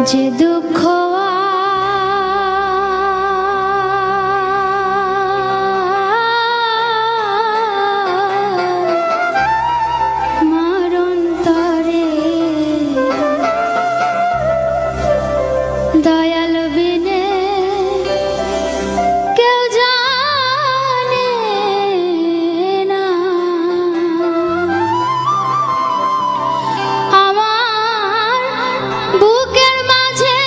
যে দুঃখ মারন্তরে দয়াল বিনে কেউ জানে না। আমার বুকের মাঝে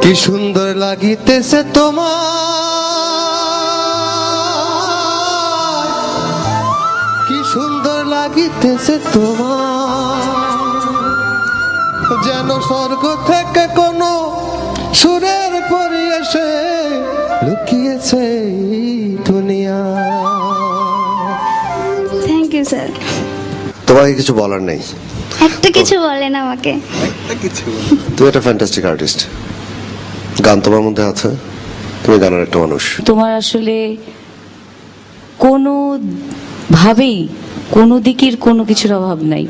কি সুন্দর লাগিতেছে তোমার, কি সুন্দর লাগিতেছে তোমার, যেন স্বর্গ থেকে কোন সুরের পরি এসে লুকিয়েছে দুনিয়া। Thank you sir. তোমাকে কিছু বলার নেই, একটা কিছু বলেন আমাকে। তুমি একটা ফ্যান্টাস্টিক আর্টিস্ট, গান তোমার মধ্যে আছে, তুমি গানের একটা মানুষ। তোমার আসলে কোনো ভাবেই কোনো দিকের কোনো কিছুর অভাব নাই।